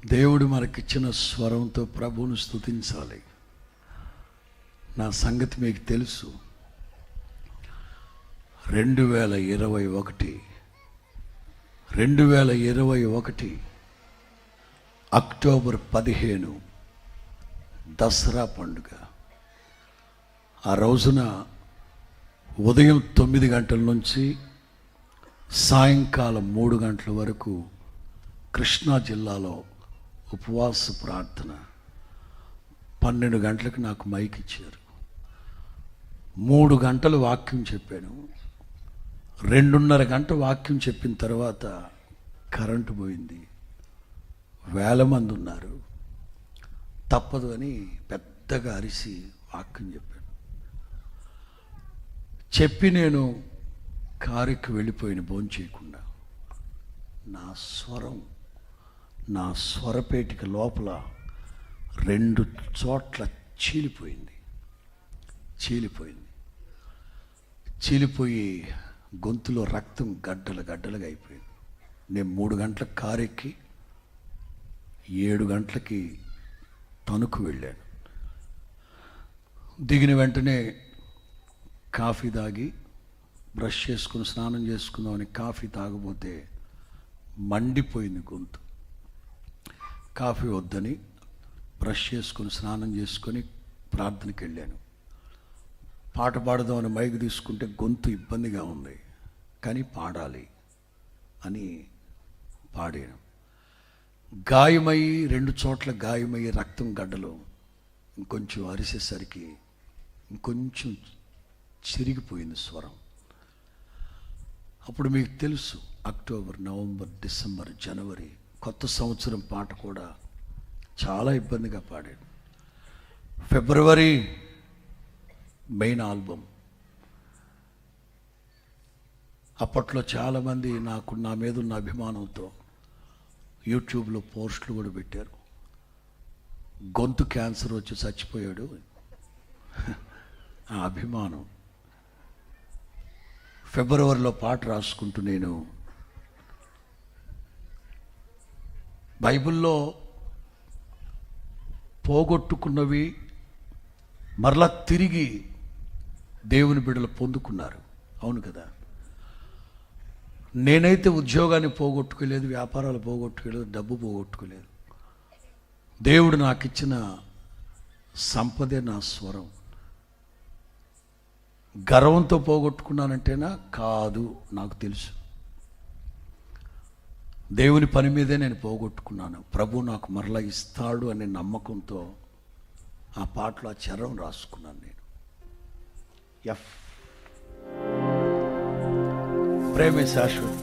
దేవుడు మనకిచ్చిన స్వరంతో ప్రభువును స్తుతించాలి. నా సంగతి మీకు తెలుసు. 2021 అక్టోబర్ 15 దసరా పండుగ. ఆ రోజున ఉదయం 9 గంటల నుంచి సాయంకాలం 3 గంటల వరకు కృష్ణా జిల్లాలో ఉపవాస ప్రార్థన. 12 గంటలకు నాకు మైక్ ఇచ్చారు. 3 గంటలు వాక్యం చెప్పాను. 2.5 గంట వాక్యం చెప్పిన తర్వాత కరెంటు పోయింది. 1000 మంది ఉన్నారు. తప్పదు అని పెద్దగా అరిసి వాక్యం చెప్పాను. చెప్పి నేను కారుకి వెళ్ళిపోయిన భోంచేయకుండా నా స్వరపేటిక లోపల 2 చోట్ల చీలిపోయి గొంతులో రక్తం గడ్డలుగా అయిపోయింది. నేను 3 గంటలకు కారెక్కి 7 గంటలకి తణుకు వెళ్ళాను. దిగిన వెంటనే కాఫీ తాగి బ్రష్ చేసుకుని స్నానం చేసుకుందామని కాఫీ తాగబోతే మండిపోయింది గొంతు. కాఫీ వద్దని బ్రష్ చేసుకొని స్నానం చేసుకొని ప్రార్థనకి వెళ్ళాను. పాట పాడదామని మైక్ తీసుకుంటే గొంతు ఇబ్బందిగా ఉంది, కానీ పాడాలి అని పాడాను. గాయమయ్యి 2 చోట్ల గాయమయ్యి రక్తం గడ్డలు ఇంకొంచెం అరిసేసరికి ఇంకొంచెం చిరిగిపోయింది స్వరం. అప్పుడు మీకు తెలుసు, అక్టోబర్, నవంబర్, డిసెంబర్, జనవరి కొత్త సంవత్సరం పాట కూడా చాలా ఇబ్బందిగా పాడాను. ఫిబ్రవరి మెయిన్ ఆల్బమ్. అప్పట్లో చాలామంది నా మీద ఉన్న అభిమానంతో యూట్యూబ్లో పోస్టులు కూడా పెట్టారు. గొంతు క్యాన్సర్ వచ్చి చచ్చిపోయాడు. ఆ అభిమానం. ఫిబ్రవరిలో పాట రాసుకుంటూ నేను బైబిల్లో పోగొట్టుకున్నవి మరలా తిరిగి దేవుని బిడ్డలు పొందుకున్నారు. అవును కదా. నేనైతే ఉద్యోగాన్ని పోగొట్టుకోలేదు, వ్యాపారాలు పోగొట్టుకోలేదు, డబ్బు పోగొట్టుకోలేదు. దేవుడు నాకు ఇచ్చిన సంపదే నా స్వరం. గర్వంతో పోగొట్టుకున్నానంటేనా? కాదు, నాకు తెలుసు. దేవుని పని మీదే నేను పోగొట్టుకున్నాను. ప్రభు నాకు మరలా ఇస్తాడు అనే నమ్మకంతో ఆ పాటలో ఆ చరణం రాసుకున్నాను నేను. ప్రేమే శాశ్వతం.